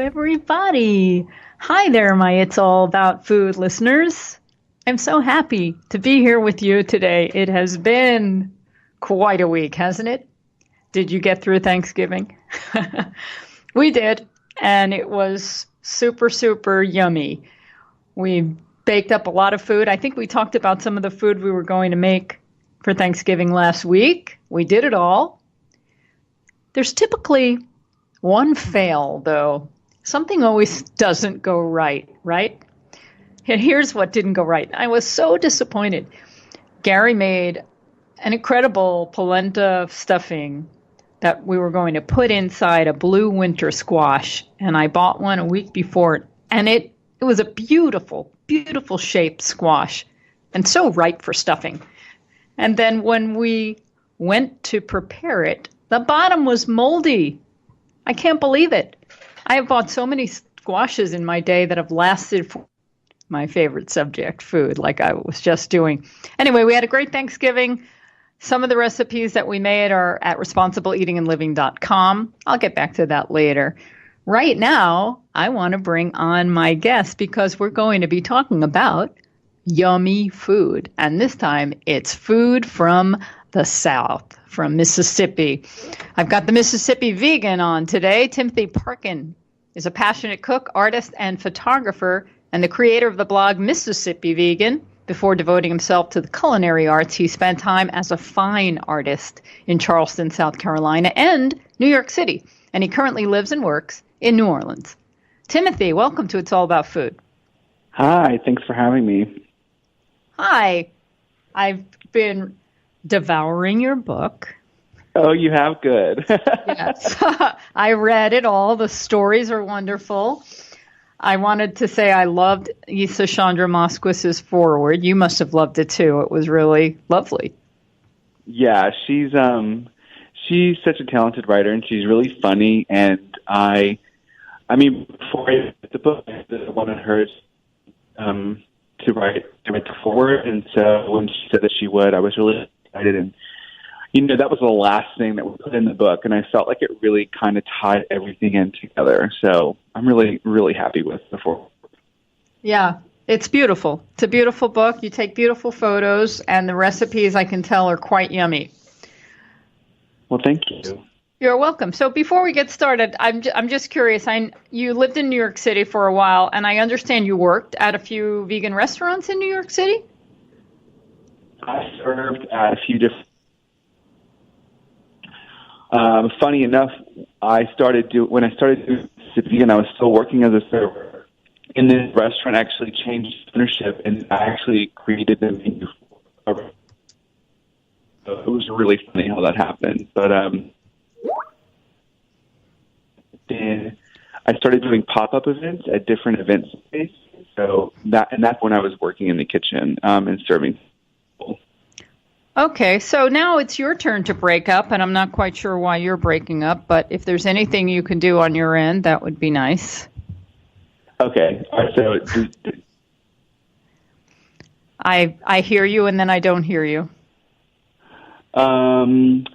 everybody. Hi there, my It's All About Food listeners. I'm so happy to be here with you today. It has been quite a week, hasn't it? Did you get through Thanksgiving? We did, and it was super, super yummy. We baked up a lot of food. I think we talked about some of the food we were going to make for Thanksgiving last week. We did it all. There's typically one fail, though. Something always doesn't go right, right? And here's what didn't go right. I was so disappointed. Gary made an incredible polenta stuffing that we were going to put inside a blue winter squash. And I bought one a week before, and it was a beautiful, beautiful shaped squash and so ripe for stuffing. And then when we went to prepare it, the bottom was moldy. I can't believe it. I have bought so many squashes in my day that have lasted for my favorite subject, food, like I was just doing. Anyway, we had a great Thanksgiving. Some of the recipes that we made are at responsibleeatingandliving.com. I'll get back to that later. Right now, I want to bring on my guest because we're going to be talking about yummy food. And this time, it's food from the South, from Mississippi. I've got the Mississippi vegan on today. Timothy Parkon is a passionate cook, artist, and photographer, and the creator of the blog Mississippi Vegan. Before devoting himself to the culinary arts, he spent time as a fine artist in Charleston, South Carolina, and New York City. And he currently lives and works in New Orleans. Timothy, welcome to It's All About Food. Hi, thanks for having me. Hi. I've been devouring your book. Oh, you have? Good. Yes. I read it all. The stories are wonderful. I wanted to say I loved Issa Chandra Mosquis's foreword. You must have loved it too. It was really lovely. Yeah, she's such a talented writer, and she's really funny. And I mean, before I read the book, I wanted her to write the foreword, and so when she said that she would, I was really excited. And that was the last thing that we put in the book, and I felt like it really kind of tied everything in together. So I'm really, really happy with the foreword. Yeah, it's beautiful. It's a beautiful book. You take beautiful photos, and the recipes, I can tell, are quite yummy. Well, thank you. You're welcome. So before we get started, I'm just curious. You lived in New York City for a while, and I understand you worked at a few vegan restaurants in New York City? I served at a few different. Funny enough, when I started doing vegan, I was still working as a server. And this restaurant actually changed ownership, and I actually created the menu for it. So it was really funny how that happened. But then I started doing pop-up events at different event spaces. So that's when I was working in the kitchen and serving people. Okay, so now it's your turn to break up, and I'm not quite sure why you're breaking up, but if there's anything you can do on your end, that would be nice. Okay, all right, so I hear you, and then I don't hear you. I'm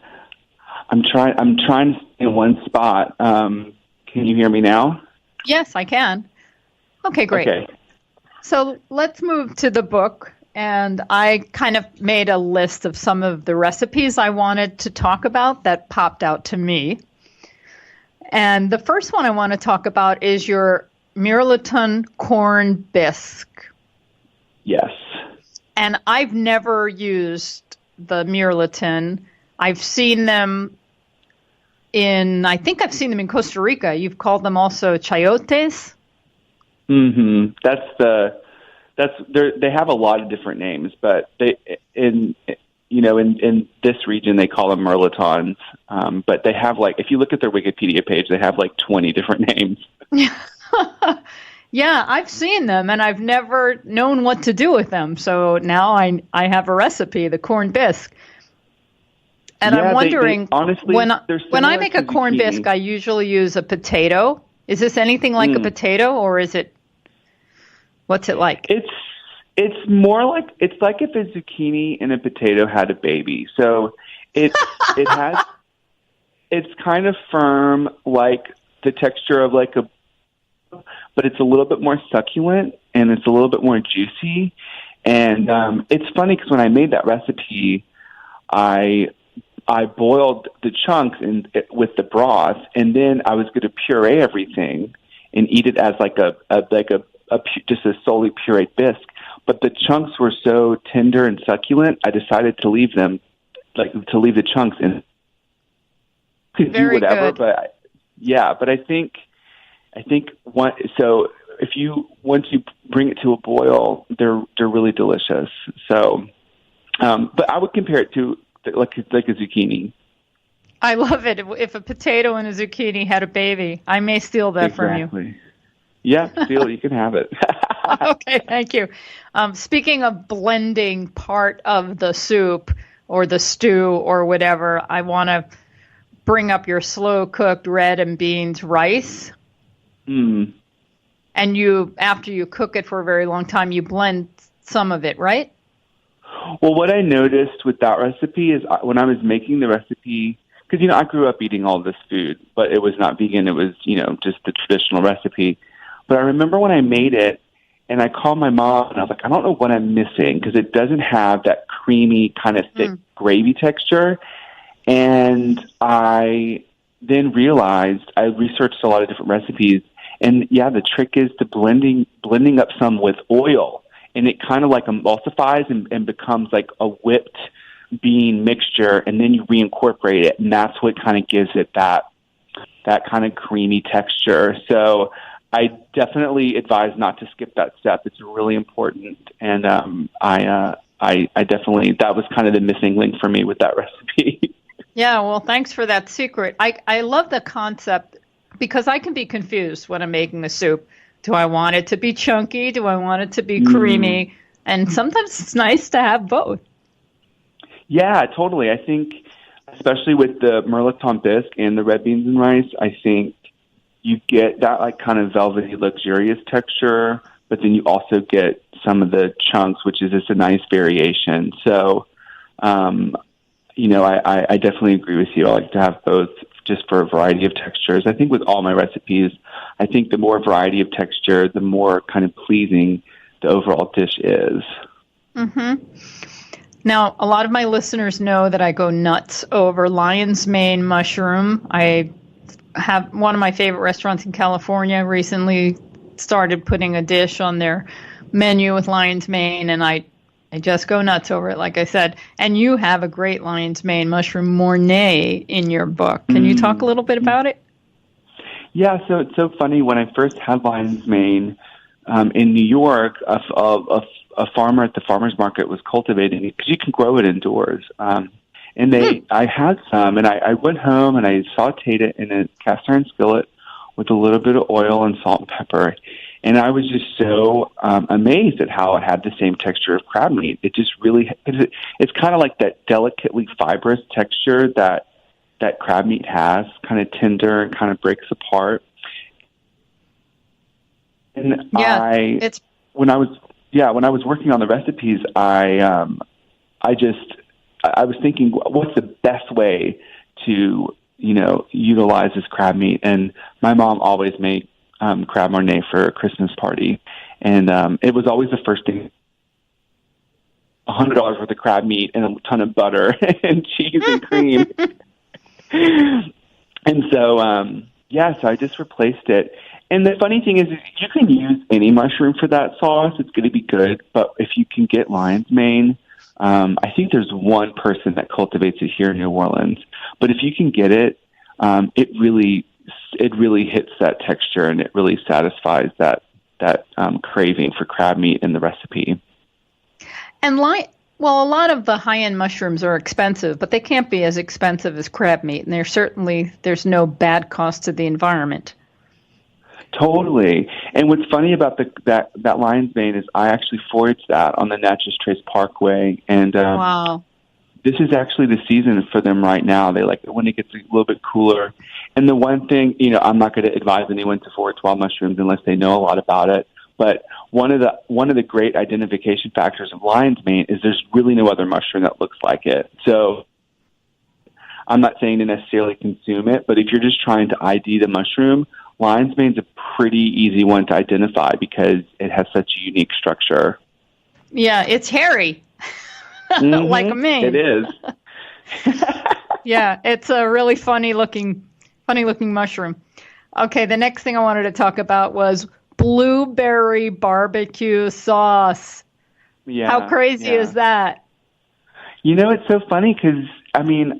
trying to stay in one spot. Can you hear me now? Yes, I can. Okay, great. Okay. So let's move to the book. And I kind of made a list of some of the recipes I wanted to talk about that popped out to me. And the first one I want to talk about is your Mirliton corn bisque. Yes. And I've never used the Mirliton. I've seen them I think I've seen them in Costa Rica. You've called them also chayotes? Mm-hmm. They have a lot of different names, but in this region they call them mirlitons. But they have if you look at their Wikipedia page, they have 20 different names. Yeah, I've seen them, and I've never known what to do with them. So now I have a recipe, the corn bisque. And I'm wondering, honestly, when I make a corn bisque, I usually use a potato. Is this anything like a potato, or is it? What's it like? It's more like if a zucchini and a potato had a baby. So it's kind of firm, like the texture of a but it's a little bit more succulent and it's a little bit more juicy. And it's funny because when I made that recipe, I boiled the chunks with the broth, and then I was going to puree everything and eat it as just a solely pureed bisque. But the chunks were so tender and succulent, I decided to leave them, leave the chunks in. Could do whatever, good. But I think once you bring it to a boil, they're really delicious. So, but I would compare it to like a zucchini. I love it. If a potato and a zucchini had a baby, I may steal that from you. Yeah, steal it. You can have it. Okay, thank you. Speaking of blending part of the soup or the stew or whatever, I want to bring up your slow-cooked red and beans rice. Mm. And after you cook it for a very long time, you blend some of it, right? Well, what I noticed with that recipe is when I was making the recipe, because, I grew up eating all this food, but it was not vegan. It was, just the traditional recipe. But I remember when I made it, and I called my mom, and I was like, I don't know what I'm missing, because it doesn't have that creamy kind of thick gravy texture. And I then realized, I researched a lot of different recipes, and yeah, the trick is to blending up some with oil, and it kind of like emulsifies and becomes like a whipped bean mixture, and then you reincorporate it, and that's what kind of gives it that kind of creamy texture. So I definitely advise not to skip that step. It's really important, and I definitely, that was kind of the missing link for me with that recipe. Yeah, well, thanks for that secret. I love the concept because I can be confused when I'm making a soup. Do I want it to be chunky? Do I want it to be creamy? And sometimes it's nice to have both. Yeah, totally. I think, especially with the Mirliton bisque and the red beans and rice, I think you get that like kind of velvety, luxurious texture, but then you also get some of the chunks, which is just a nice variation. So, I definitely agree with you. I like to have both just for a variety of textures. I think with all my recipes, I think the more variety of texture, the more kind of pleasing the overall dish is. Mm-hmm. Now, a lot of my listeners know that I go nuts over lion's mane mushroom. I have one of my favorite restaurants in California recently started putting a dish on their menu with lion's mane, and I just go nuts over it, like I said. And you have a great lion's mane mushroom Mornay in your book. Can you talk a little bit about it? Yeah, so it's so funny. When I first had lion's mane in New York, a farmer at the farmer's market was cultivating it because you can grow it indoors. I had some, and I went home and I sauteed it in a cast iron skillet with a little bit of oil and salt and pepper. And I was just so amazed at how it had the same texture of crab meat. It just really, it's kind of like that delicately fibrous texture that crab meat has, kind of tender and kind of breaks apart. And when I was working on the recipes, I was thinking, what's the best way to, utilize this crab meat? And my mom always made crab Mornay for a Christmas party. And it was always the first thing, $100 worth of crab meat and a ton of butter and cheese and cream. And so, so I just replaced it. And the funny thing is you can use any mushroom for that sauce. It's going to be good. But if you can get lion's mane, I think there's one person that cultivates it here in New Orleans. But if you can get it, it really hits that texture, and it really satisfies that craving for crab meat in the recipe. And a lot of the high-end mushrooms are expensive, but they can't be as expensive as crab meat, and there's no bad cost to the environment. Totally. And what's funny about that lion's mane is I actually foraged that on the Natchez Trace Parkway, and wow. This is actually the season for them right now. They like it when it gets a little bit cooler. And the one thing, I'm not going to advise anyone to forage wild mushrooms unless they know a lot about it. But one of the great identification factors of lion's mane is there's really no other mushroom that looks like it. So I'm not saying to necessarily consume it, but if you're just trying to ID the mushroom, lion's mane's a pretty easy one to identify because it has such a unique structure. Yeah, it's hairy, like a mane. It is. Yeah, it's a really funny looking mushroom. Okay, the next thing I wanted to talk about was blueberry barbecue sauce. Yeah. How crazy is that? You know, it's so funny because, I mean,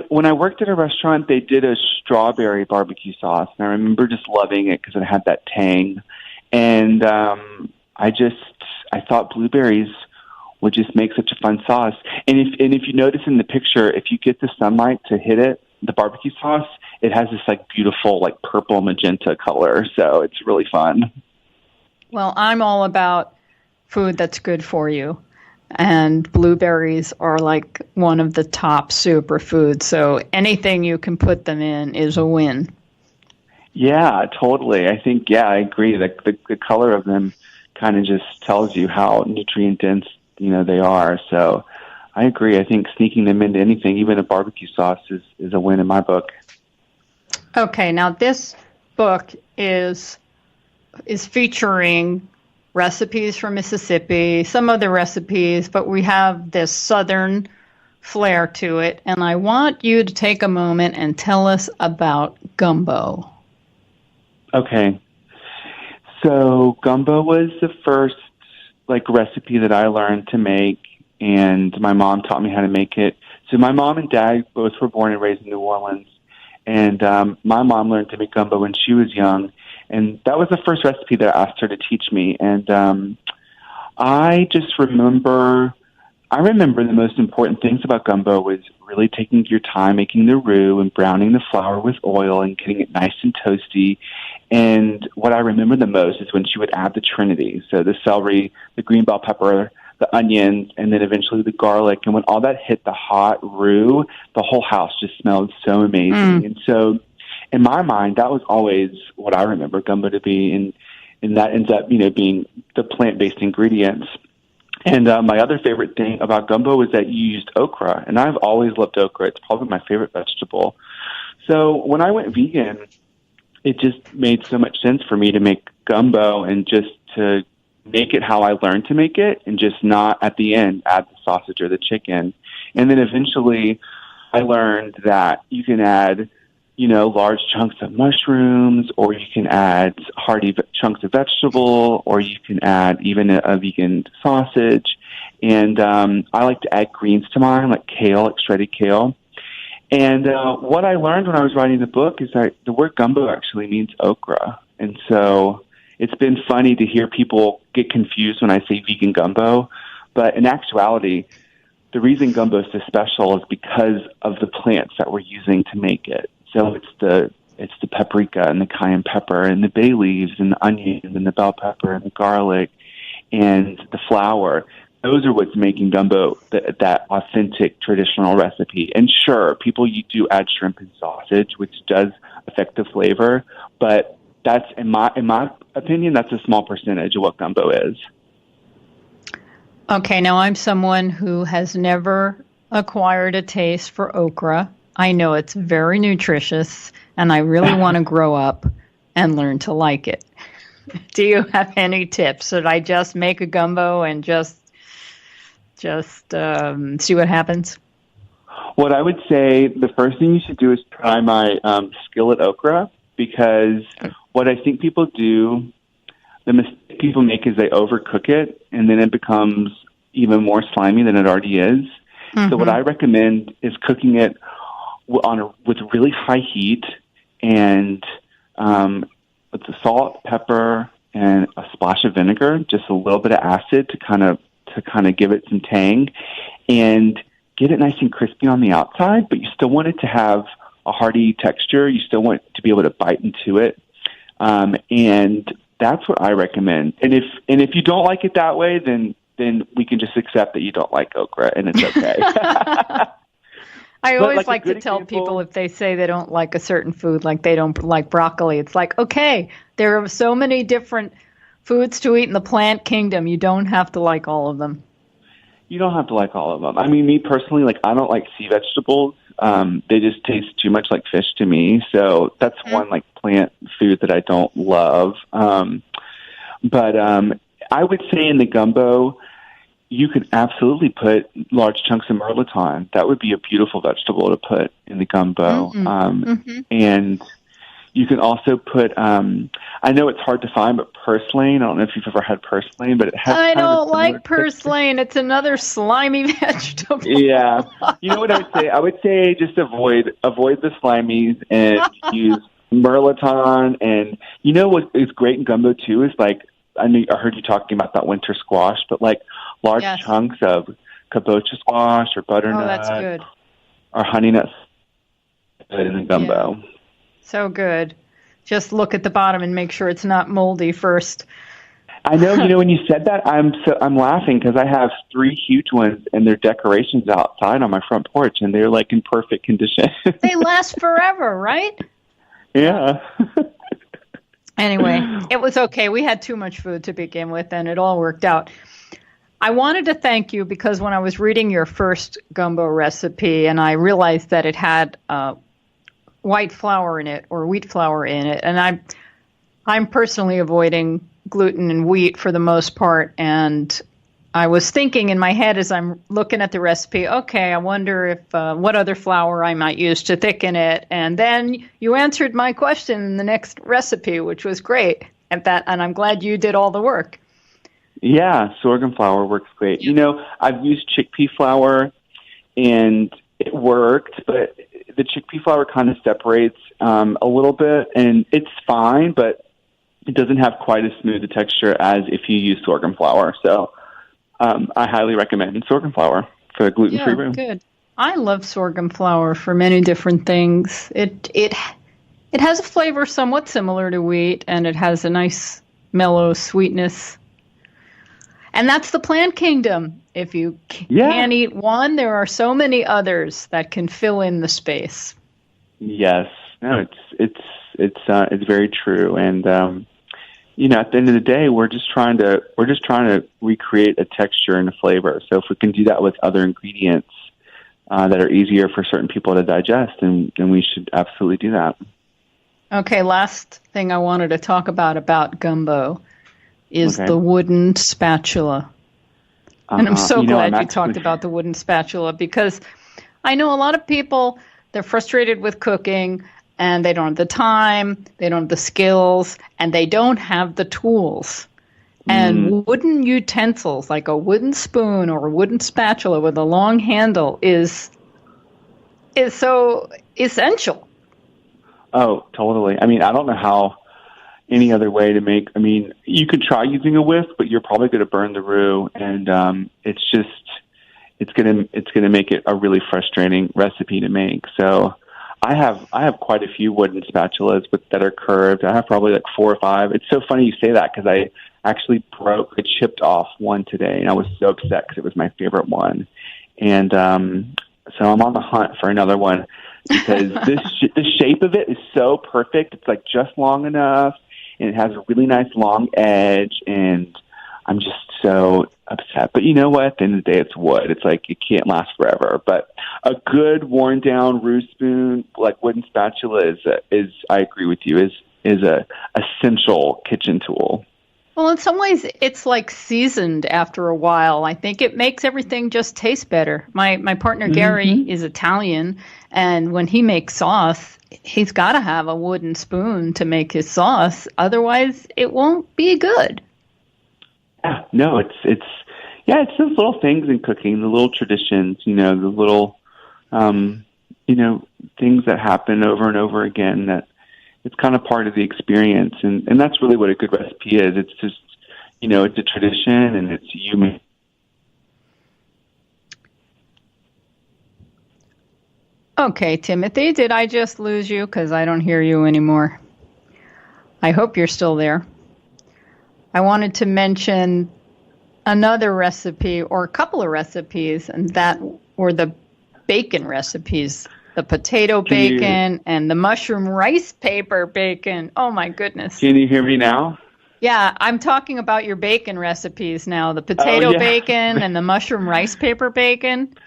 when I worked at a restaurant, they did a strawberry barbecue sauce, and I remember just loving it because it had that tang. And I thought blueberries would just make such a fun sauce. And if you notice in the picture, if you get the sunlight to hit it, the barbecue sauce, it has this like beautiful like purple magenta color. So it's really fun. Well, I'm all about food that's good for you. And blueberries are like one of the top superfoods. So anything you can put them in is a win. Yeah, totally. I think, I agree. The color of them kind of just tells you how nutrient dense, they are. So I agree. I think sneaking them into anything, even a barbecue sauce, is a win in my book. Okay, now this book is featuring recipes from Mississippi, some other recipes, but we have this southern flair to it. And I want you to take a moment and tell us about gumbo. Okay. So gumbo was the first recipe that I learned to make, and my mom taught me how to make it. So my mom and dad both were born and raised in New Orleans, and my mom learned to make gumbo when she was young, and that was the first recipe that I asked her to teach me. And I remember the most important things about gumbo was really taking your time making the roux and browning the flour with oil and getting it nice and toasty. And what I remember the most is when she would add the trinity, so the celery, the green bell pepper, the onions, and then eventually the garlic. And when all that hit the hot roux, the whole house just smelled so amazing. And so in my mind, that was always what I remember gumbo to be, and that ends up, being the plant-based ingredients. And my other favorite thing about gumbo is that you used okra, and I've always loved okra. It's probably my favorite vegetable. So when I went vegan, it just made so much sense for me to make gumbo and just to make it how I learned to make it and just not at the end add the sausage or the chicken. And then eventually I learned that you can add, large chunks of mushrooms, or you can add hearty chunks of vegetable, or you can add even a vegan sausage. And I like to add greens to mine, like kale, like shredded kale. And what I learned when I was writing the book is that the word gumbo actually means okra. And so it's been funny to hear people get confused when I say vegan gumbo. But in actuality, the reason gumbo is so special is because of the plants that we're using to make it. So it's the paprika and the cayenne pepper and the bay leaves and the onions and the bell pepper and the garlic and the flour. Those are what's making gumbo that authentic traditional recipe. And sure, you do add shrimp and sausage, which does affect the flavor, but that's in my opinion, that's a small percentage of what gumbo is. Okay, now I'm someone who has never acquired a taste for okra. I know it's very nutritious, and I really want to grow up and learn to like it. Do you have any tips? Should I just make a gumbo and just see what happens? What I would say, the first thing you should do is try my skillet okra, because what I think people do, the mistake people make is they overcook it, and then it becomes even more slimy than it already is. Mm-hmm. So what I recommend is cooking it with really high heat and with the salt, pepper, and a splash of vinegar, just a little bit of acid to kind of give it some tang, and get it nice and crispy on the outside, but you still want it to have a hearty texture. You still want to be able to bite into it. And that's what I recommend. And if you don't like it that way, then we can just accept that you don't like okra, and it's okay. I always like to tell people, if they say they don't like a certain food, like they don't like broccoli, it's like, okay, there are so many different foods to eat in the plant kingdom. You don't have to like all of them. You don't have to like all of them. I mean, me personally, I don't like sea vegetables. They just taste too much like fish to me. So that's one like plant food that I don't love. But I would say in the gumbo, you could absolutely put large chunks of mirliton. That would be a beautiful vegetable to put in the gumbo. And you can also put, I know it's hard to find, but purslane. I don't know if you've ever had purslane, but it has I kind of a don't similar like purslane. It's another slimy vegetable. Yeah. You know what I would say? I would say just avoid the slimies and use mirliton. And you know what is great in gumbo too is like, I heard you talking about that winter squash, but like large chunks of kabocha squash or butternut. Oh, that's good. Or honey nuts in the gumbo. Yeah. So good. Just look at the bottom and make sure it's not moldy first. I know. You know, when you said that, I'm laughing because I have 3 huge ones and they're decorations outside on my front porch, and they're like in perfect condition. They last forever, right? Yeah. Anyway, it was okay. We had too much food to begin with, and it all worked out. I wanted to thank you because when I was reading your first gumbo recipe, and I realized that it had white flour in it or wheat flour in it, and I'm personally avoiding gluten and wheat for the most part, and I was thinking in my head as I'm looking at the recipe, okay, I wonder if what other flour I might use to thicken it, and then you answered my question in the next recipe, which was great at that, and I'm glad you did all the work. Yeah, sorghum flour works great. You know, I've used chickpea flour, and it worked, but the chickpea flour kind of separates a little bit, and it's fine, but it doesn't have quite as smooth a texture as if you use sorghum flour. So I highly recommend sorghum flour for a gluten-free room. Good. I love sorghum flour for many different things. It has a flavor somewhat similar to wheat, and it has a nice mellow sweetness. And that's the plant kingdom. If you can't eat one, there are so many others that can fill in the space. Yes, no, it's very true. And you know, at the end of the day, we're just trying to recreate a texture and a flavor. So if we can do that with other ingredients that are easier for certain people to digest, then we should absolutely do that. Okay, last thing I wanted to talk about gumbo is the wooden spatula. And I'm so glad you talked about the wooden spatula, because I know a lot of people, they're frustrated with cooking and they don't have the time, they don't have the skills, and they don't have the tools. And wooden utensils, like a wooden spoon or a wooden spatula with a long handle, is so essential. Oh, totally. I mean, I don't know how any other way to make. I mean, you could try using a whisk, but you're probably going to burn the roux, and it's gonna make it a really frustrating recipe to make. So I have quite a few wooden spatulas that are curved. I have probably like 4 or 5. It's so funny you say that because I actually chipped off one today, and I was so upset because it was my favorite one, and so I'm on the hunt for another one because the shape of it is so perfect. It's like just long enough, and it has a really nice long edge, and I'm just so upset. But you know what? At the end of the day, it's wood. It's like it can't last forever. But a good worn down roux spoon, like wooden spatula, is I agree with you, is a essential kitchen tool. Well, in some ways, it's like seasoned after a while. I think it makes everything just taste better. My partner, Gary, is Italian, and when he makes sauce, he's got to have a wooden spoon to make his sauce. Otherwise, it won't be good. Yeah, no, it's those little things in cooking, the little traditions, the little, things that happen over and over again that it's kind of part of the experience. And that's really what a good recipe is. It's just, it's a tradition and it's human. Okay, Timothy, did I just lose you? Because I don't hear you anymore. I hope you're still there. I wanted to mention another recipe or a couple of recipes, and that were the bacon recipes. The potato bacon and the mushroom rice paper bacon. Oh, my goodness. Can you hear me now? Yeah, I'm talking about your bacon recipes now. The potato bacon and the mushroom rice paper bacon.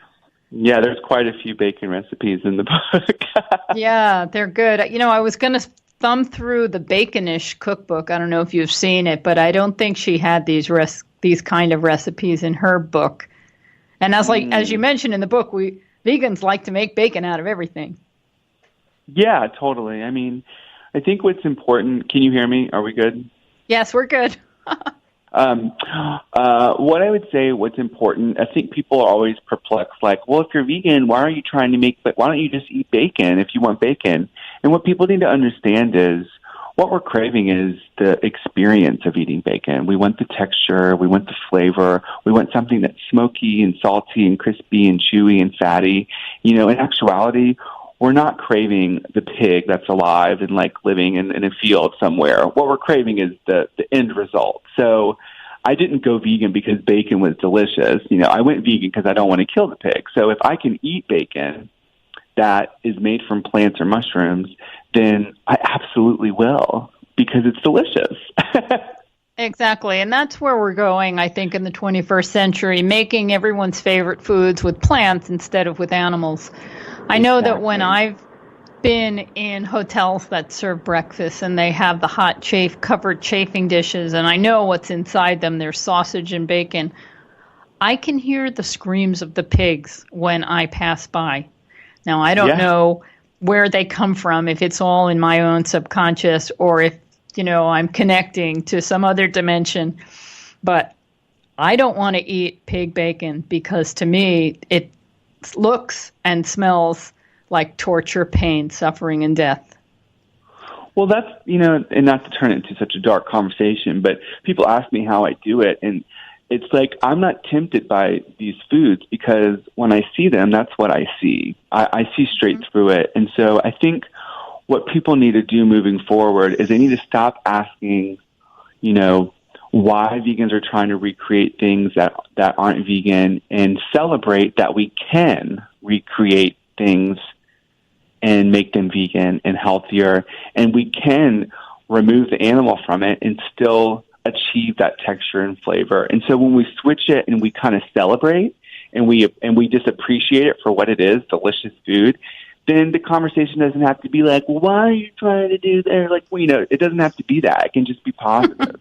Yeah, there's quite a few bacon recipes in the book. Yeah, they're good. I was going to thumb through the Baconish cookbook. I don't know if you've seen it, but I don't think she had these kind of recipes in her book. And as you mentioned in the book, we vegans like to make bacon out of everything. Yeah, totally. I mean, I think what's important. Can you hear me? Are we good? Yes, we're good. What I would say, what's important, I think people are always perplexed, like, well, if you're vegan, why don't you just eat bacon if you want bacon? And what people need to understand is what we're craving is the experience of eating bacon. We want the texture, we want the flavor, we want something that's smoky and salty and crispy and chewy and fatty. In actuality, we're not craving the pig that's alive and like living in a field somewhere. What we're craving is the end result. So I didn't go vegan because bacon was delicious. I went vegan because I don't want to kill the pig. So if I can eat bacon that is made from plants or mushrooms, then I absolutely will because it's delicious. Exactly. And that's where we're going, I think, in the 21st century, making everyone's favorite foods with plants instead of with animals. I know that when I've been in hotels that serve breakfast and they have the hot covered chafing dishes, and I know what's inside them, there's sausage and bacon, I can hear the screams of the pigs when I pass by. Now, I don't know where they come from, if it's all in my own subconscious or if, I'm connecting to some other dimension. But I don't want to eat pig bacon because to me, it looks and smells like torture, pain, suffering, and death. Well, that's, and not to turn it into such a dark conversation, but people ask me how I do it. And it's like, I'm not tempted by these foods because when I see them, that's what I see. I see straight through it. And so I think what people need to do moving forward is they need to stop asking, why vegans are trying to recreate things that aren't vegan and celebrate that we can recreate things and make them vegan and healthier. And we can remove the animal from it and still achieve that texture and flavor. And so when we switch it and we kind of celebrate and we just appreciate it for what it is, delicious food, then the conversation doesn't have to be like, well, why are you trying to do that? Like, it doesn't have to be that. It can just be positive,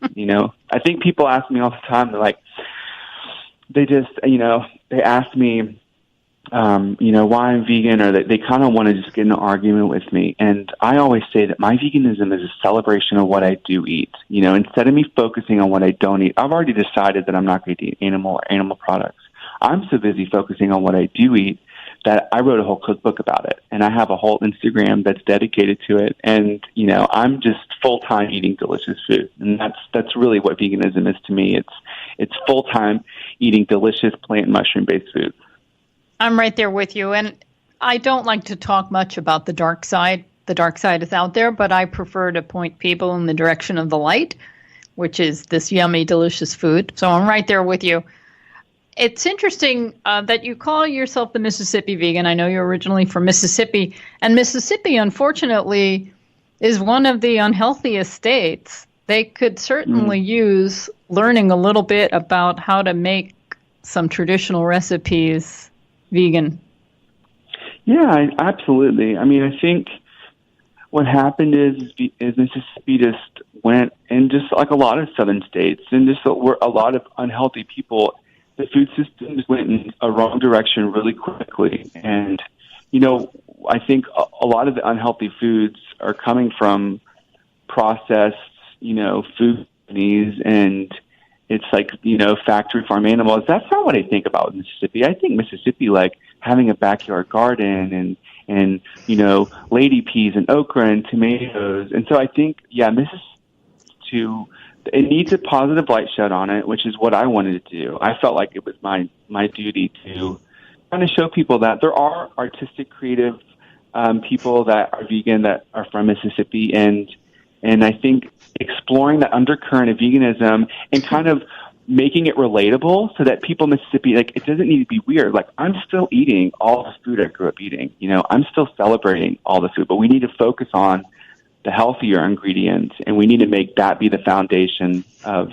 I think people ask me all the time, they're like, they just, they ask me, why I'm vegan, or they kind of want to just get in an argument with me. And I always say that my veganism is a celebration of what I do eat. Instead of me focusing on what I don't eat, I've already decided that I'm not going to eat animal or animal products. I'm so busy focusing on what I do eat that I wrote a whole cookbook about it. And I have a whole Instagram that's dedicated to it. And, I'm just full-time eating delicious food. And that's really what veganism is to me. It's full-time eating delicious plant and mushroom-based food. I'm right there with you. And I don't like to talk much about the dark side. The dark side is out there, but I prefer to point people in the direction of the light, which is this yummy, delicious food. So I'm right there with you. It's interesting that you call yourself the Mississippi vegan. I know you're originally from Mississippi. And Mississippi, unfortunately, is one of the unhealthiest states. They could certainly use learning a little bit about how to make some traditional recipes vegan. Yeah, absolutely. I mean, I think what happened is Mississippi just went, and just like a lot of southern states, and just were a lot of unhealthy people, the food system just went in a wrong direction really quickly. And, I think a lot of the unhealthy foods are coming from processed, food companies, and it's like, factory farm animals. That's not what I think about Mississippi. I think Mississippi, like having a backyard garden and lady peas and okra and tomatoes. And so I think, Mississippi, it needs a positive light shed on it, which is what I wanted to do. I felt like it was my duty to kind of show people that there are artistic, creative people that are vegan that are from Mississippi, and I think exploring the undercurrent of veganism and kind of making it relatable so that people in Mississippi, like, it doesn't need to be weird. Like, I'm still eating all the food I grew up eating. I'm still celebrating all the food, but we need to focus on the healthier ingredients, and we need to make that be the foundation of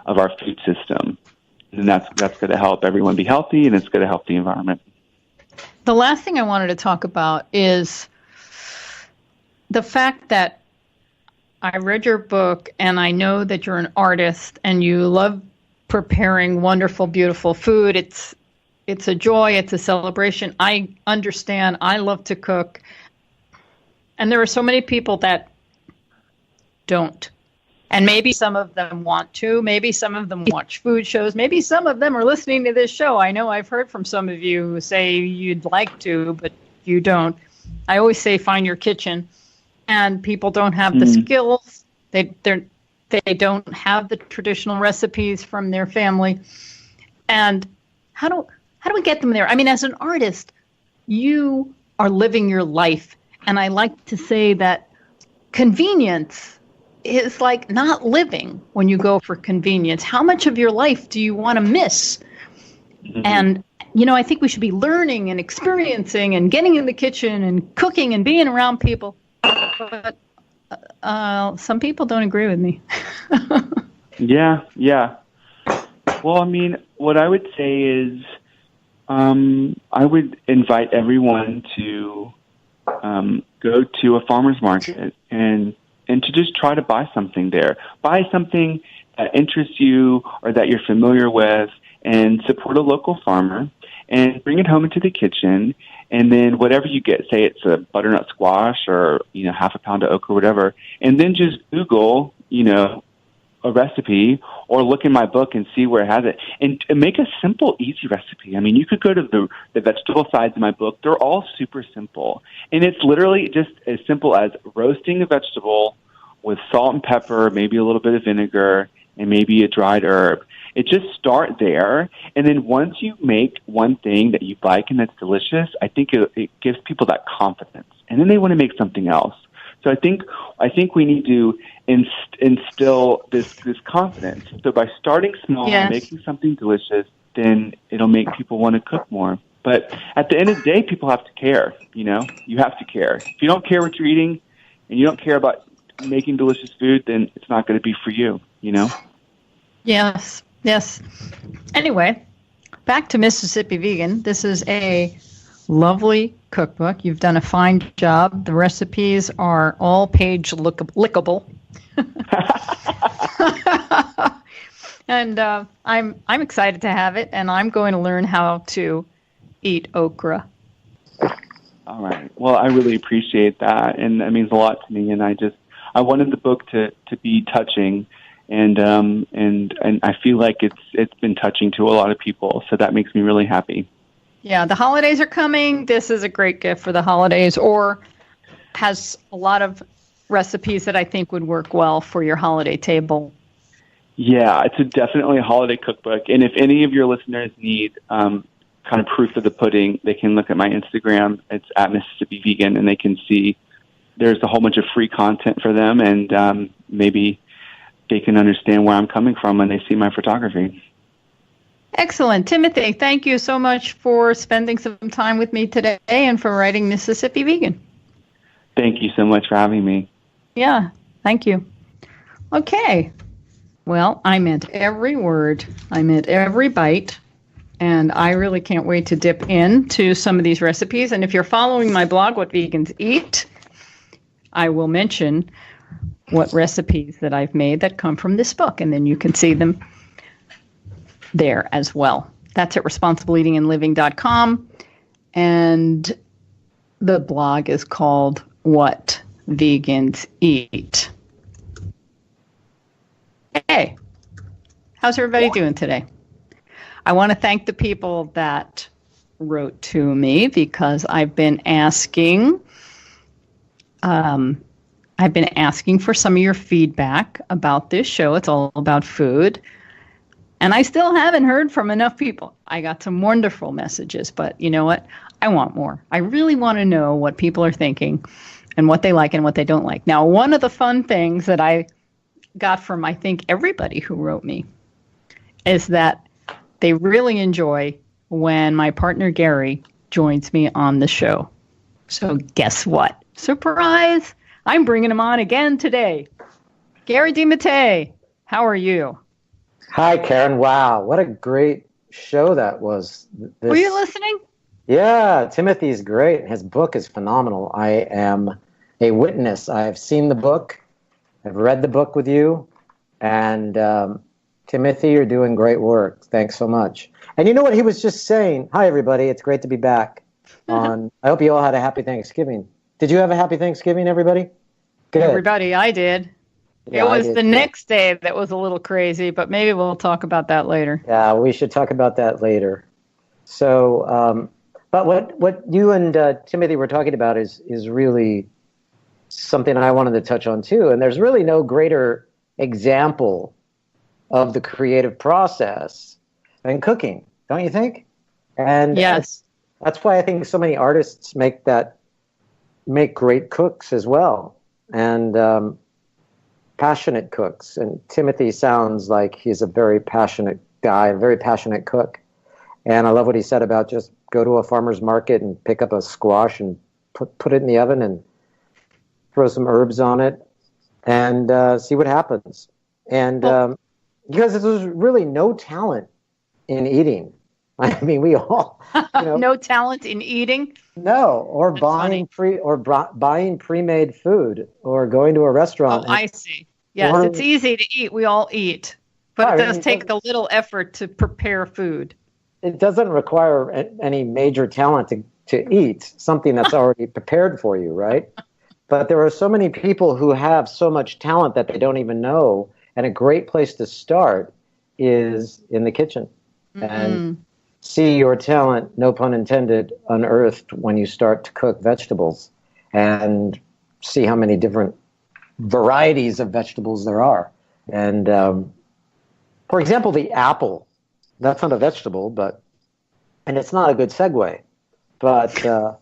our food system. And that's going to help everyone be healthy, and it's going to help the environment. The last thing I wanted to talk about is the fact that I read your book and I know that you're an artist and you love preparing wonderful, beautiful food. It's a joy. It's a celebration. I understand. I love to cook. And there are so many people that don't. And maybe some of them want to. Maybe some of them watch food shows. Maybe some of them are listening to this show. I know I've heard from some of you who say you'd like to, but you don't. I always say find your kitchen. And people don't have the skills. They don't have the traditional recipes from their family. And how do we get them there? I mean, as an artist, you are living your life. And I like to say that convenience is like not living when you go for convenience. How much of your life do you want to miss? Mm-hmm. And, I think we should be learning and experiencing and getting in the kitchen and cooking and being around people. But some people don't agree with me. Yeah. Well, I mean, what I would say is I would invite everyone to go to a farmer's market and to just try to buy something there. Buy something that interests you or that you're familiar with and support a local farmer and bring it home into the kitchen. And then whatever you get, say it's a butternut squash or, half a pound of okra, whatever, and then just Google, a recipe or look in my book and see where it has it and make a simple, easy recipe. I mean, you could go to the vegetable sides of my book. They're all super simple. And it's literally just as simple as roasting a vegetable with salt and pepper, maybe a little bit of vinegar, and maybe a dried herb. It just start there. And then once you make one thing that you like and that's delicious, I think it gives people that confidence. And then they want to make something else. So I think we need to instill this confidence. So by starting small, yes, making something delicious, then it'll make people want to cook more. But at the end of the day, people have to care. You have to care. If you don't care what you're eating, and you don't care about making delicious food, then it's not going to be for you. Yes. Anyway, back to Mississippi Vegan. This is a lovely cookbook. You've done a fine job. The recipes are all page lickable. And I'm excited to have it, and I'm going to learn how to eat okra. All right. Well, I really appreciate that, and that means a lot to me. And I wanted the book to be touching, and I feel like it's been touching to a lot of people. So that makes me really happy. Yeah, the holidays are coming. This is a great gift for the holidays, or has a lot of recipes that I think would work well for your holiday table. Yeah, it's definitely a holiday cookbook. And if any of your listeners need kind of proof of the pudding, they can look at my Instagram. It's at Mississippi Vegan, and they can see there's a whole bunch of free content for them, and maybe they can understand where I'm coming from when they see my photography. Excellent. Timothy, thank you so much for spending some time with me today and for writing Mississippi Vegan. Thank you so much for having me. Yeah, thank you. Okay. Well, I meant every word. I meant every bite. And I really can't wait to dip into some of these recipes. And if you're following my blog, What Vegans Eat, I will mention what recipes that I've made that come from this book. And then you can see them there as well. That's at responsibleeatingandliving.com. And the blog is called What Vegans Eat. Hey, how's everybody doing today? I want to thank the people that wrote to me because I've been asking for some of your feedback about this show. It's all about food. And I still haven't heard from enough people. I got some wonderful messages, but you know what? I want more. I really want to know what people are thinking and what they like and what they don't like. Now, one of the fun things that I got from, I think, everybody who wrote me is that they really enjoy when my partner Gary joins me on the show. So guess what? Surprise! I'm bringing him on again today. Gary D Matei, how are you? Hi, Karen. Wow, what a great show that was. Were you listening? Yeah, Timothy's great. His book is phenomenal. I am a witness. I've seen the book. I've read the book with you. And Timothy, you're doing great work. Thanks so much. And you know what he was just saying? Hi, everybody. It's great to be back. I hope you all had a happy Thanksgiving. Did you have a happy Thanksgiving, everybody? Good. Everybody, I did. Yeah, it was I did the too. next day that was a little crazy, but maybe we'll talk about that later. Yeah, we should talk about that later. So, but what you and Timothy were talking about is really something I wanted to touch on too. And there's really no greater example of the creative process than cooking, don't you think? And Yes. that's why I think so many artists make great cooks as well, and passionate cooks. And Timothy sounds like he's a very passionate guy, a very passionate cook. And I love what he said about just go to a farmer's market and pick up a squash and put it in the oven and throw some herbs on it and see what happens. And because there's really no talent in eating. I mean, we all No talent in eating. no, or buying buying pre-made food, or going to a restaurant. Oh, I see. Yes, Or- it's easy to eat. We all eat, but Right, it does and take the little effort to prepare food. It doesn't require any major talent to eat something that's already prepared for you, right? But there are so many people who have so much talent that they don't even know, and a great place to start is in the kitchen. And see your talent, no pun intended, unearthed when you start to cook vegetables, and see how many different varieties of vegetables there are. And for example, the apple, that's not a vegetable, and it's not a good segue, but how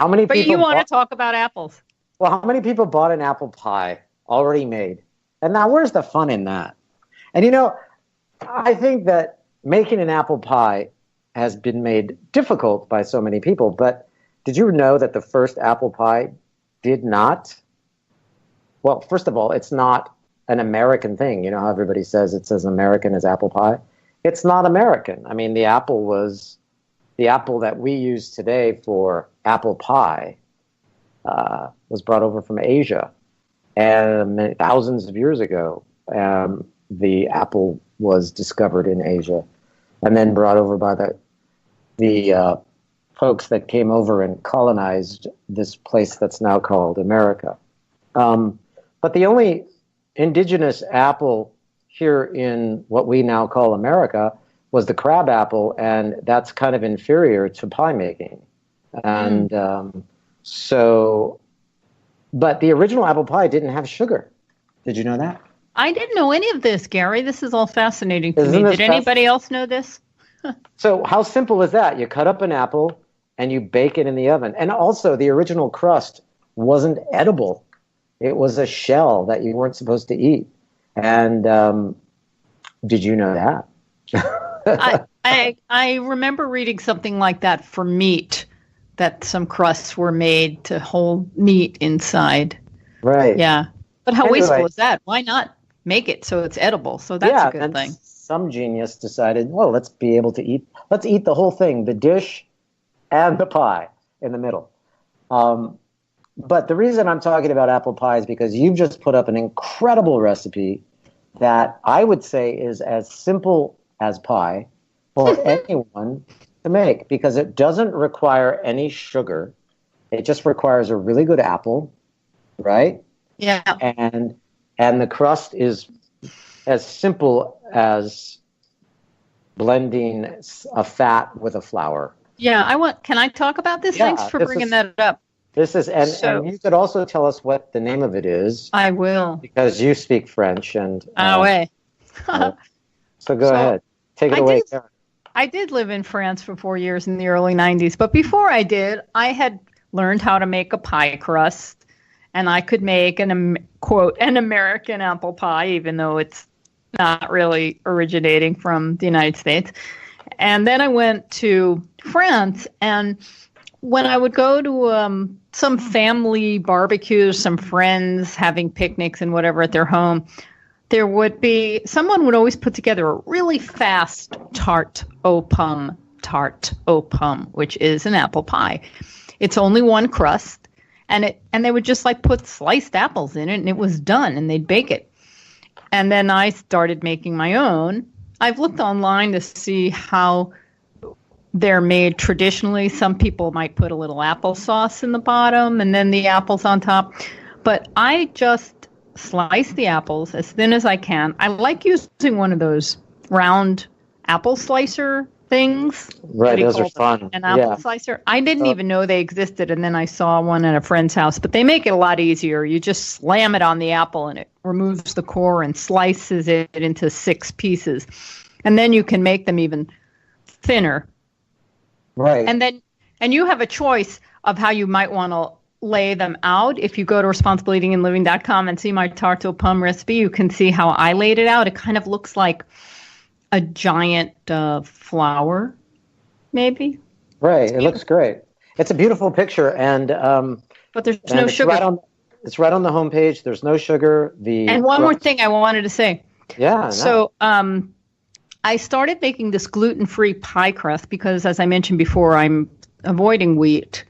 many people? But you want to talk about apples? Well, how many people bought an apple pie already made? And now, where's the fun in that? And I think that making an apple pie has been made difficult by so many people. But did you know that the first apple pie did not? Well, first of all, it's not an American thing. You know how everybody says it says American as apple pie? It's not American. I mean, the apple that we use today for apple pie was brought over from Asia. And thousands of years ago, the apple was discovered in Asia and then brought over by the folks that came over and colonized this place that's now called America. But the only indigenous apple here in what we now call America was the crab apple, and that's kind of inferior to pie making. And but the original apple pie didn't have sugar. Did you know that? I didn't know any of this, Gary. This is all fascinating to Isn't me. this Did anybody else know this? So how simple is that? You cut up an apple and you bake it in the oven. And also, the original crust wasn't edible. It was a shell that you weren't supposed to eat. And did you know that? I remember reading something like that for meat, that some crusts were made to hold meat inside. Right. Yeah. But how Anyway. wasteful is that? Why not make it so it's edible? So that's a good and thing. some genius decided, well, let's eat the whole thing, the dish and the pie in the middle. But the reason I'm talking about apple pie is because you've just put up an incredible recipe that I would say is as simple as pie for anyone to make, because it doesn't require any sugar. It just requires a really good apple, right? Yeah. And the crust is as simple as blending a fat with a flour. Yeah. Can I talk about this? Yeah, Thanks for this bringing is- that up. And you could also tell us what the name of it is, I will. because you speak French, and Ah ouais. so go ahead, take it I away, did- Karen. I did live in France for 4 years in the early 90s, but before I did, I had learned how to make a pie crust, and I could make quote, an American apple pie, even though it's not really originating from the United States. And then I went to France, and when I would go to some family barbecues, some friends having picnics and whatever at their home, someone would always put together a really fast tarte aux pommes Tarte aux Pommes, which is an apple pie. It's only one crust, and they would just like put sliced apples in it, and it was done, and they'd bake it. And then I started making my own. I've looked online to see how they're made traditionally. Some people might put a little applesauce in the bottom and then the apples on top. But I just slice the apples as thin as I can. I like using one of those round apple slicer things. Right, those are fun. An apple slicer. I didn't even know they existed, and then I saw one at a friend's house. But they make it a lot easier. You just slam it on the apple, and it removes the core and slices it into 6 pieces. And then you can make them even thinner. Right. And you have a choice of how you might want to lay them out. If you go to responsibleeatingandliving.com and see my tarte aux pommes recipe, you can see how I laid it out. It kind of looks like a giant flower, maybe. Right. It looks great. It's a beautiful picture, and but there's no sugar. It's right on the homepage. There's no sugar. And one more thing I wanted to say. Yeah. So I started making this gluten-free pie crust because, as I mentioned before, I'm avoiding wheat.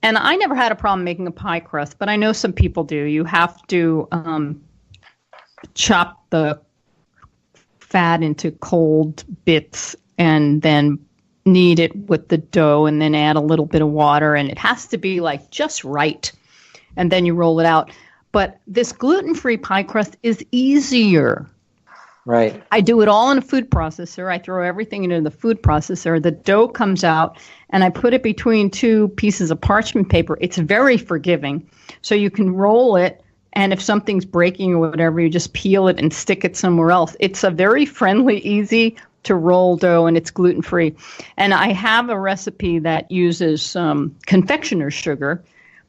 And I never had a problem making a pie crust, but I know some people do. You have to chop the fat into cold bits and then knead it with the dough and then add a little bit of water. And it has to be like just right. And then you roll it out. But this gluten-free pie crust is easier. Right. I do it all in a food processor. I throw everything into the food processor. The dough comes out, and I put it between 2 pieces of parchment paper. It's very forgiving. So you can roll it, and if something's breaking or whatever, you just peel it and stick it somewhere else. It's a very friendly, easy to roll dough, and it's gluten-free. And I have a recipe that uses confectioner's sugar,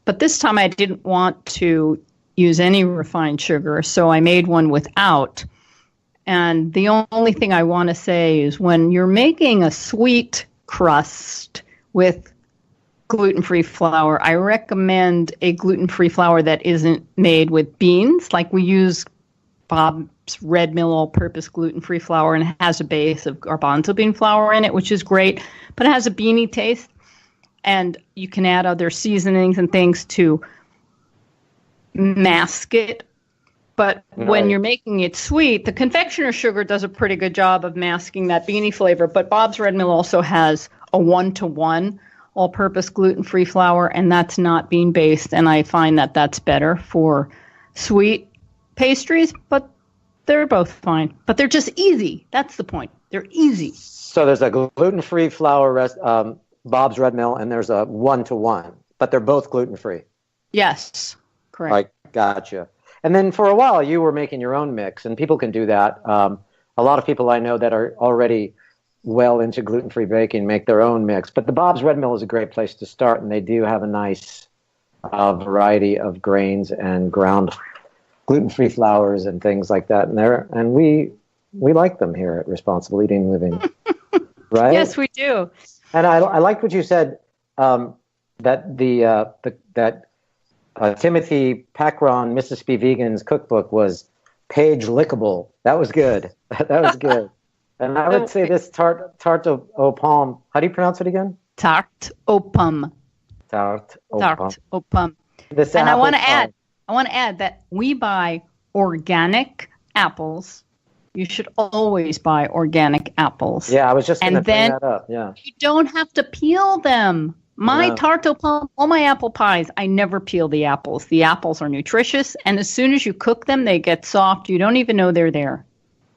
but this time I didn't want to use any refined sugar, so I made one without. And the only thing I want to say is when you're making a sweet crust with gluten-free flour, I recommend a gluten-free flour that isn't made with beans. Like we use Bob's Red Mill all-purpose gluten-free flour, and it has a base of garbanzo bean flour in it, which is great, but it has a beany taste. And you can add other seasonings and things to mask it. But when you're making it sweet, the confectioner's sugar does a pretty good job of masking that beany flavor. But Bob's Red Mill also has a 1-to-1 all-purpose gluten-free flour, and that's not bean-based. And I find that that's better for sweet pastries, but they're both fine. But they're just easy. That's the point. They're easy. So there's a gluten-free flour, Bob's Red Mill, and there's a 1-to-1, but they're both gluten-free. Yes, correct. I gotcha. And then for a while, you were making your own mix, and people can do that. A lot of people I know that are already well into gluten-free baking make their own mix. But the Bob's Red Mill is a great place to start, and they do have a nice variety of grains and ground gluten-free flours and things like that. And we like them here at Responsible Eating and Living, right? Yes, we do. And I liked what you said that Timothy Pakron, Mississippi Vegan's cookbook was page lickable. That was good. That was good. And I would say this tarte aux pommes. How do you pronounce it again? Tarte aux pommes. Tarte aux pommes. And I want to add that we buy organic apples. You should always buy organic apples. Yeah, I was just going to bring that up. Yeah. You don't have to peel them. My tarte aux pommes, all my apple pies, I never peel the apples. The apples are nutritious, and as soon as you cook them, they get soft. You don't even know they're there.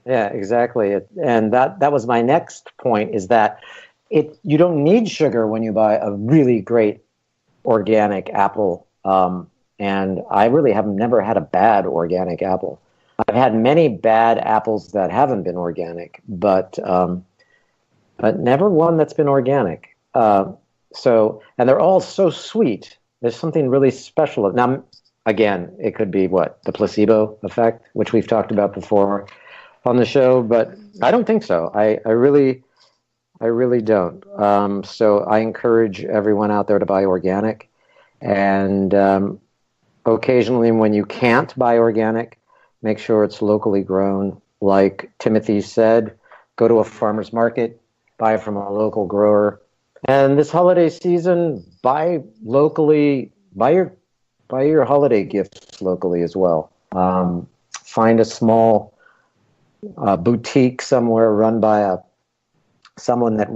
Yeah, exactly. And that was my next point, is that you don't need sugar when you buy a really great organic apple. And I really have never had a bad organic apple. I've had many bad apples that haven't been organic, but never one that's been organic. And they're all so sweet. There's something really special. Now, again, it could be the placebo effect, which we've talked about before on the show, but I don't think so. I really don't. So I encourage everyone out there to buy organic. And occasionally when you can't buy organic, make sure it's locally grown. Like Timothy said, go to a farmer's market, buy from a local grower. And this holiday season, buy locally, buy your holiday gifts locally as well. Find a small boutique somewhere run by someone that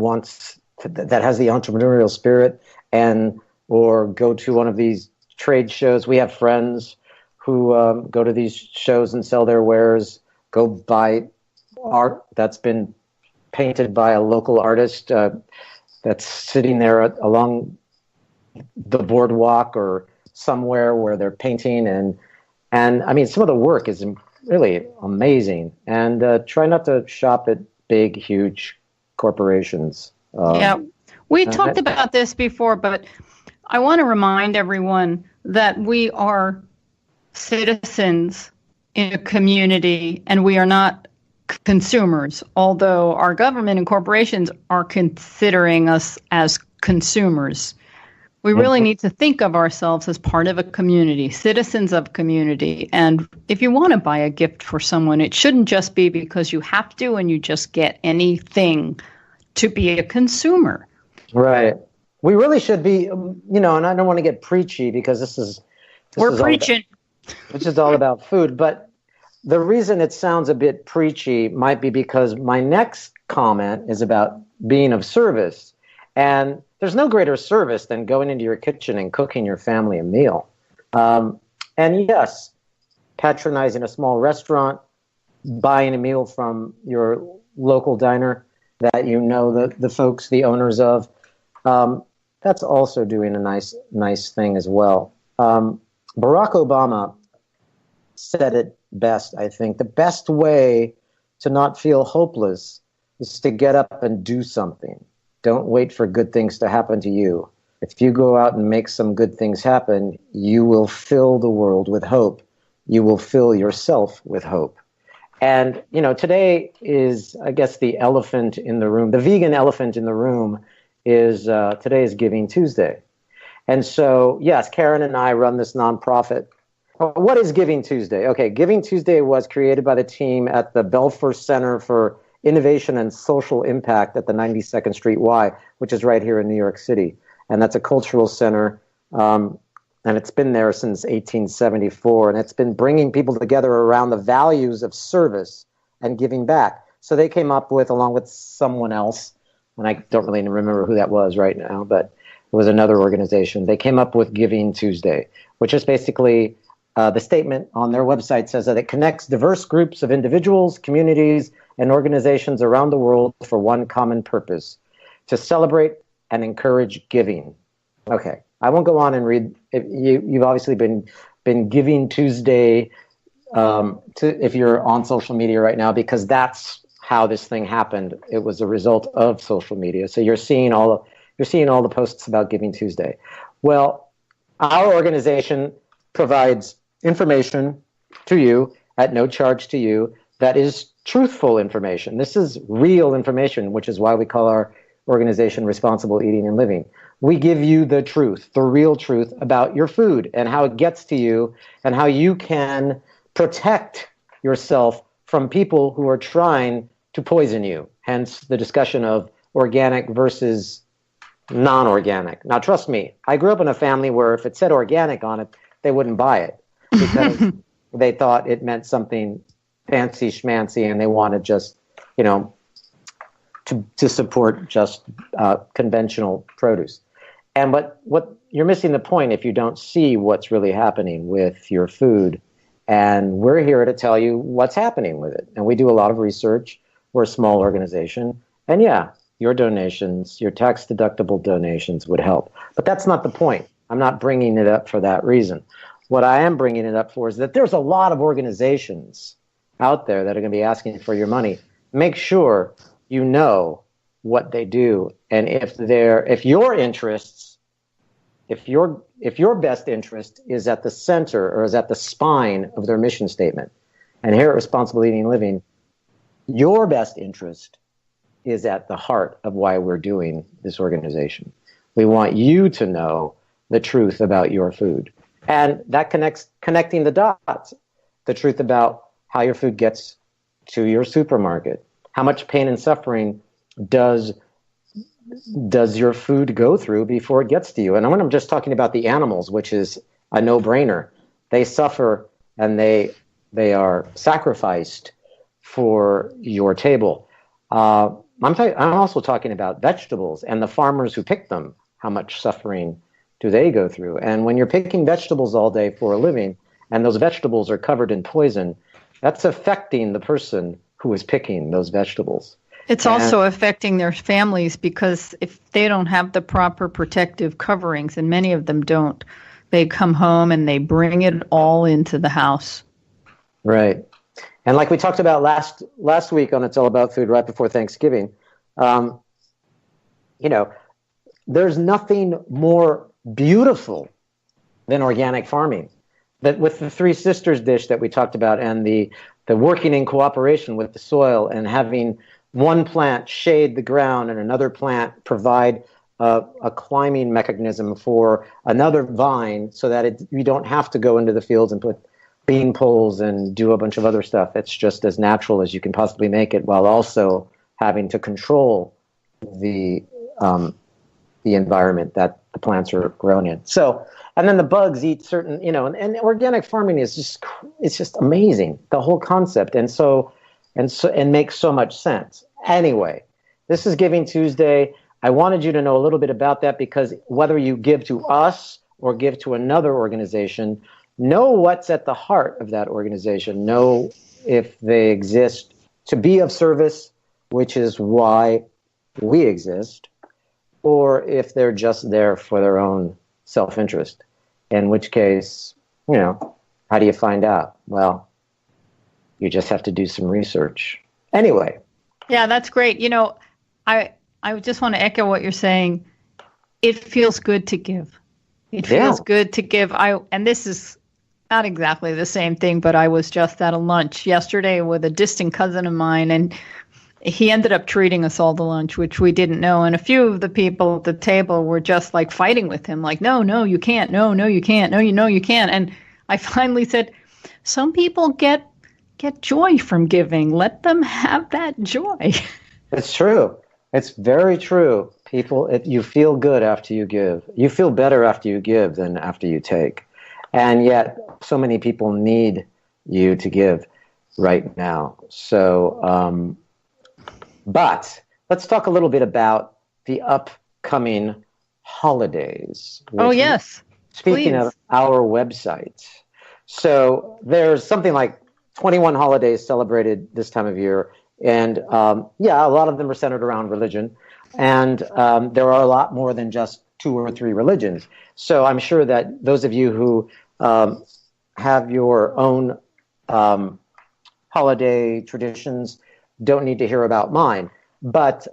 that has the entrepreneurial spirit, or go to one of these trade shows. We have friends who go to these shows and sell their wares. Go buy art that's been painted by a local artist that's sitting there along the boardwalk or somewhere where they're painting. And I mean, some of the work is really amazing. And try not to shop at big, huge corporations. Yeah, we talked about this before, but I want to remind everyone that we are citizens in a community and we are not consumers, although our government and corporations are considering us as consumers. We really need to think of ourselves as part of a community, citizens of community. And if you want to buy a gift for someone, it shouldn't just be because you have to and you just get anything to be a consumer. Right. We really should be, and I don't want to get preachy because this is preaching. Which is all about food. But the reason it sounds a bit preachy might be because my next comment is about being of service. And there's no greater service than going into your kitchen and cooking your family a meal. And yes, patronizing a small restaurant, buying a meal from your local diner that you know the folks, the owners of, that's also doing a nice thing as well. Barack Obama said it best, I think. The best way to not feel hopeless is to get up and do something. Don't wait for good things to happen to you. If you go out and make some good things happen, you will fill the world with hope. You will fill yourself with hope. And, today is, I guess, the elephant in the room. The vegan elephant in the room is today is Giving Tuesday. And so, yes, Karen and I run this nonprofit. What is Giving Tuesday? Okay, Giving Tuesday was created by the team at the Belfer Center for Innovation and Social Impact at the 92nd Street Y, which is right here in New York City. And that's a cultural center, and it's been there since 1874. And it's been bringing people together around the values of service and giving back. So they came up with, along with someone else, and I don't really remember who that was right now, but it was another organization. They came up with Giving Tuesday, which is basically the statement on their website says that it connects diverse groups of individuals, communities, and organizations around the world for one common purpose: to celebrate and encourage giving. Okay, I won't go on and read. You've obviously been Giving Tuesday if you're on social media right now, because that's how this thing happened. It was a result of social media. So you're seeing all the posts about Giving Tuesday. Well, our organization provides information to you at no charge to you that is truthful information. This is real information, which is why we call our organization Responsible Eating and Living. We give you the truth, the real truth about your food and how it gets to you and how you can protect yourself from people who are trying to poison you. Hence the discussion of organic versus non-organic. Now, trust me, I grew up in a family where if it said organic on it, they wouldn't buy it because they thought it meant something fancy schmancy and they wanted just, to support just conventional produce. And what you're missing the point if you don't see what's really happening with your food. And we're here to tell you what's happening with it. And we do a lot of research. We're a small organization. And yeah, your donations, your tax-deductible donations would help. But that's not the point. I'm not bringing it up for that reason. What I am bringing it up for is that there's a lot of organizations out there that are going to be asking for your money. Make sure you know what they do, and if your interests, if your best interest is at the center or is at the spine of their mission statement, and here at Responsible Eating and Living, your best interest is at the heart of why we're doing this organization. We want you to know the truth about your food, and that connecting the dots, the truth about how your food gets to your supermarket. How much pain and suffering does does your food go through before it gets to you? And when I'm just talking about the animals, which is a no-brainer, they suffer and they are sacrificed for your table. I'm also talking about vegetables and the farmers who pick them. How much suffering do they go through? And when you're picking vegetables all day for a living, and those vegetables are covered in poison, that's affecting the person who is picking those vegetables. It's also affecting their families, because if they don't have the proper protective coverings, and many of them don't, they come home and they bring it all into the house. Right. And like we talked about last week on It's All About Food, right before Thanksgiving, there's nothing more beautiful than organic farming. But with the Three Sisters dish that we talked about, and the working in cooperation with the soil, and having one plant shade the ground and another plant provide a climbing mechanism for another vine, so that you don't have to go into the fields and put bean poles and do a bunch of other stuff. It's just as natural as you can possibly make it, while also having to control the environment that the plants are grown in. So, and then the bugs eat certain, and organic farming is just amazing, the whole concept, and makes so much sense. Anyway, this is Giving Tuesday. I wanted you to know a little bit about that, because whether you give to us or give to another organization, know what's at the heart of that organization. Know if they exist to be of service, which is why we exist, or if they're just there for their own self-interest, in which case, how do you find out? Well, you just have to do some research. Anyway. Yeah, that's great. I just want to echo what you're saying. It feels good to give. It feels good to give. And this is not exactly the same thing, but I was just at a lunch yesterday with a distant cousin of mine, and he ended up treating us all to lunch, which we didn't know. And a few of the people at the table were just like fighting with him, like, no, you can't. No, you can't. No, you can't. And I finally said, some people get joy from giving. Let them have that joy. It's true. It's very true. You feel good after you give. You feel better after you give than after you take. And yet, so many people need you to give right now. So, but let's talk a little bit about the upcoming holidays. Oh, yes. Speaking of our website. So there's something like 21 holidays celebrated this time of year. And a lot of them are centered around religion. And there are a lot more than just 2 or 3 religions. So I'm sure that those of you who have your own holiday traditions don't need to hear about mine. But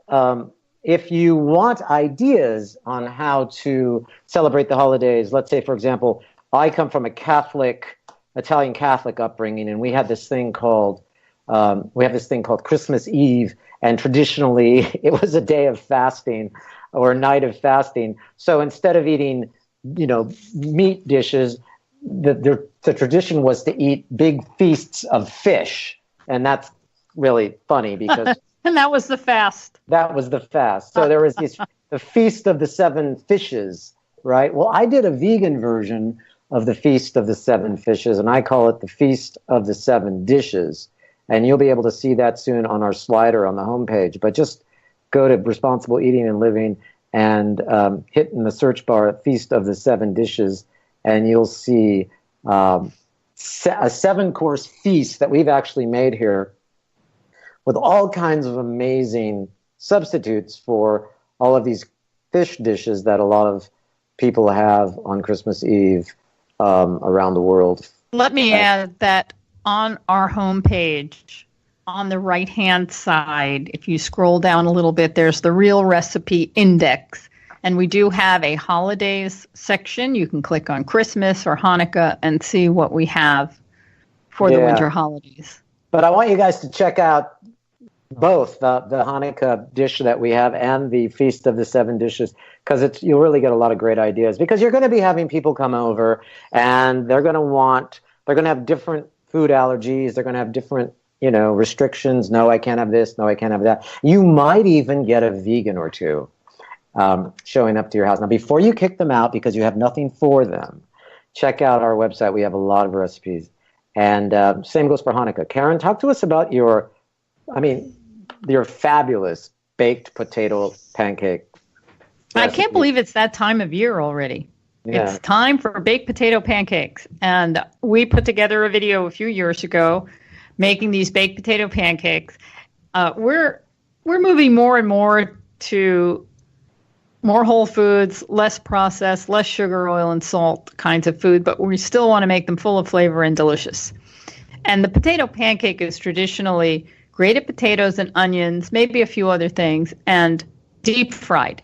if you want ideas on how to celebrate the holidays, let's say, for example, I come from a Italian Catholic upbringing, and we have this thing called Christmas Eve, and traditionally it was a day of fasting or a night of fasting. So instead of eating, meat dishes, the tradition was to eat big feasts of fish, and that's really funny because and that was the fast. That was the fast. So there was the Feast of the Seven Fishes, right? Well, I did a vegan version of the Feast of the Seven Fishes, and I call it the Feast of the Seven Dishes. And you'll be able to see that soon on our slider on the homepage. But just go to Responsible Eating and Living and hit in the search bar Feast of the Seven Dishes, and you'll see a 7-course feast that we've actually made here with all kinds of amazing substitutes for all of these fish dishes that a lot of people have on Christmas Eve around the world. Let me add that on our homepage, on the right-hand side, if you scroll down a little bit, there's the Real Recipe Index. And we do have a holidays section. You can click on Christmas or Hanukkah and see what we have for the winter holidays. But I want you guys to check out both the Hanukkah dish that we have and the Feast of the Seven Dishes, because you'll really get a lot of great ideas, because you're going to be having people come over and they're going to have different food allergies. They're going to have different, restrictions. No, I can't have this. No, I can't have that. You might even get a vegan or two. showing up to your house. Now, before you kick them out because you have nothing for them, check out our website. We have a lot of recipes. And same goes for Hanukkah. Karen, talk to us about your fabulous baked potato pancake recipe. I can't believe it's that time of year already. Yeah. It's time for baked potato pancakes. And we put together a video a few years ago making these baked potato pancakes. We're moving more and more to more whole foods, less processed, less sugar, oil, and salt kinds of food, but we still want to make them full of flavor and delicious. And the potato pancake is traditionally grated potatoes and onions, maybe a few other things, and deep fried.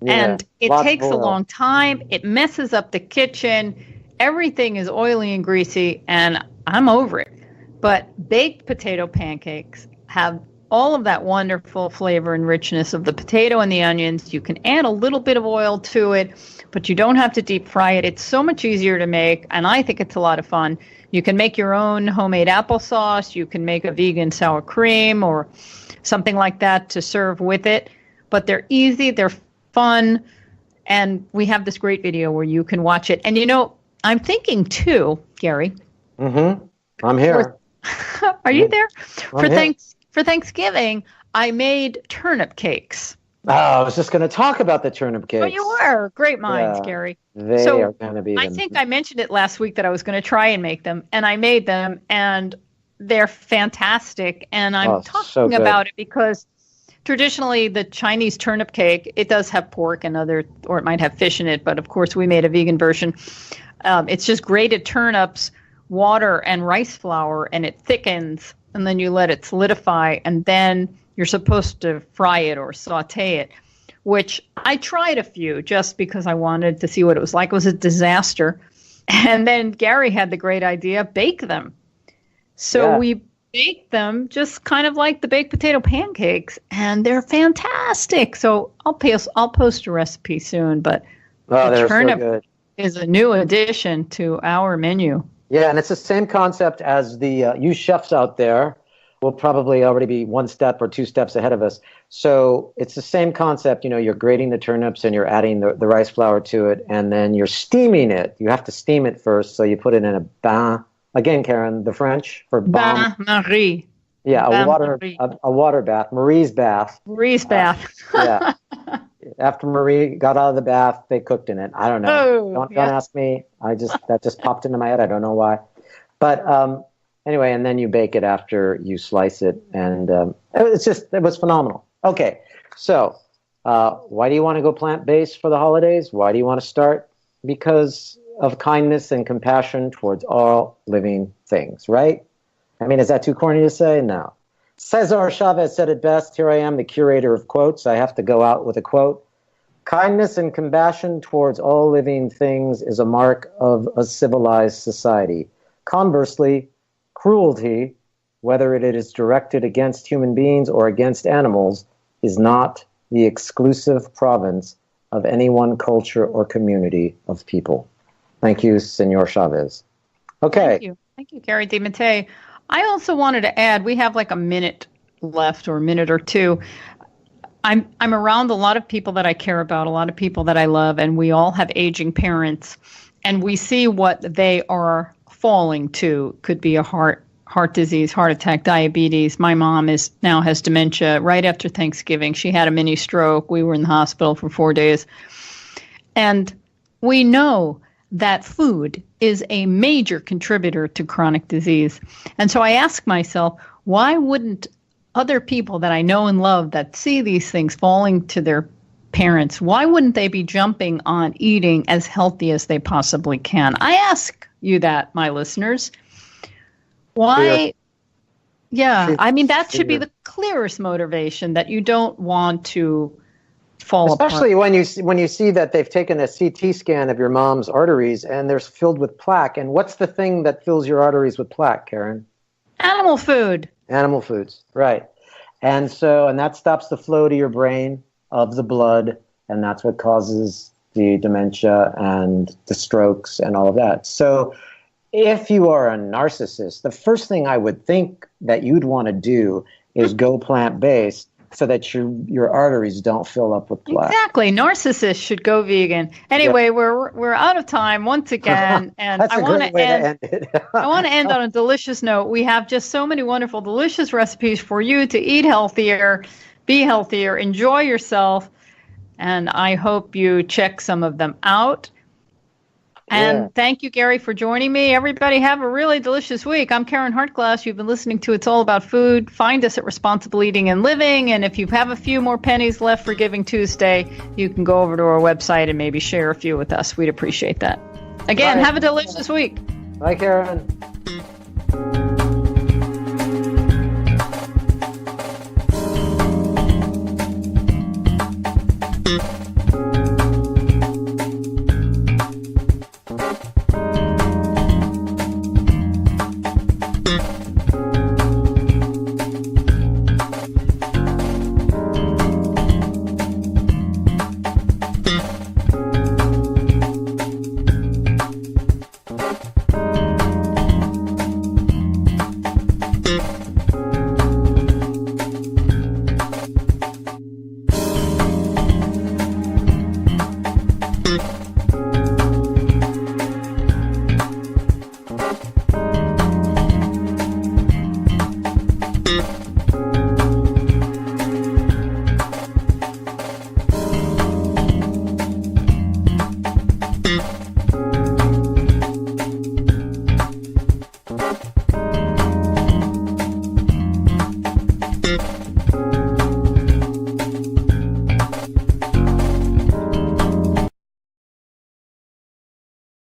Yeah, and it takes a long time. It messes up the kitchen. Everything is oily and greasy, and I'm over it. But baked potato pancakes have all of that wonderful flavor and richness of the potato and the onions. You can add a little bit of oil to it, but you don't have to deep fry it. It's so much easier to make, and I think it's a lot of fun. You can make your own homemade applesauce. You can make a vegan sour cream or something like that to serve with it. But they're easy, they're fun, and we have this great video where you can watch it. And I'm thinking too, Gary. Mm-hmm. I'm here. Are you there? For Thanksgiving, I made turnip cakes. Oh, I was just going to talk about the turnip cakes. Oh, you were. Great minds, Gary. They are going to be. I think I mentioned it last week that I was going to try and make them, and I made them, and they're fantastic. And I'm talking about it because traditionally the Chinese turnip cake, it does have pork and or it might have fish in it, but of course we made a vegan version. It's just grated turnips, water, and rice flour, and it thickens. And then you let it solidify, and then you're supposed to fry it or saute it, which I tried a few just because I wanted to see what it was like. It was a disaster. And then Gary had the great idea, bake them. So we baked them just kind of like the baked potato pancakes, and they're fantastic. So I'll post a recipe soon, but the turnip is a new addition to our menu. Yeah, and it's the same concept as you chefs out there will probably already be one step or two steps ahead of us. So it's the same concept. You're grating the turnips and you're adding the rice flour to it, and then you're steaming it. You have to steam it first, so you put it in a bain. Again, Karen, the French for bain marie. Yeah, a water bath, Marie's bath. Marie's bath. Yeah. After Marie got out of the bath, they cooked in it. I don't know. Don't ask me. That just popped into my head. I don't know why. But anyway, and then you bake it after you slice it, and it was phenomenal. Okay, so why do you want to go plant-based for the holidays? Why do you want to start? Because of kindness and compassion towards all living things, right? I mean, is that too corny to say? No. Cesar Chavez said it best. Here I am, the curator of quotes. I have to go out with a quote. Kindness and compassion towards all living things is a mark of a civilized society. Conversely, cruelty, whether it is directed against human beings or against animals, is not the exclusive province of any one culture or community of people. Thank you, Senor Chavez. Okay. Thank you, Gary D Matei. I also wanted to add, we have like a minute left or a minute or two. I'm around a lot of people that I care about, a lot of people that I love, and we all have aging parents, and we see what they are falling to. Could be a heart disease, heart attack, diabetes. My mom now has dementia. Right after Thanksgiving, she had a mini stroke. We were in the hospital for 4 days. And we know that food is a major contributor to chronic disease. And so I ask myself, why wouldn't other people that I know and love that see these things falling to their parents, why wouldn't they be jumping on eating as healthy as they possibly can? I ask you that, my listeners. Why? Yeah, I mean, that should be the clearest motivation, that you don't want to fall Especially apart. when you see that they've taken a CT scan of your mom's arteries and they're filled with plaque. And what's the thing that fills your arteries with plaque, Karen? Animal food. Animal foods, right. And that stops the flow to your brain of the blood, and that's what causes the dementia and the strokes and all of that. So if you are a narcissist, the first thing I would think that you'd want to do is go plant-based, so that your arteries don't fill up with blood. Exactly. Narcissists should go vegan. Anyway, Yeah. we're out of time once again, and That's I a want great to way end. to end it. I want to end on a delicious note. We have just so many wonderful, delicious recipes for you to eat healthier, be healthier, enjoy yourself, and I hope you check some of them out. And thank you, Gary, for joining me. Everybody have a really delicious week. I'm Karen Hartglass. You've been listening to It's All About Food. Find us at Responsible Eating and Living. And if you have a few more pennies left for Giving Tuesday, you can go over to our website and maybe share a few with us. We'd appreciate that. Again, have a delicious week. Bye, Karen.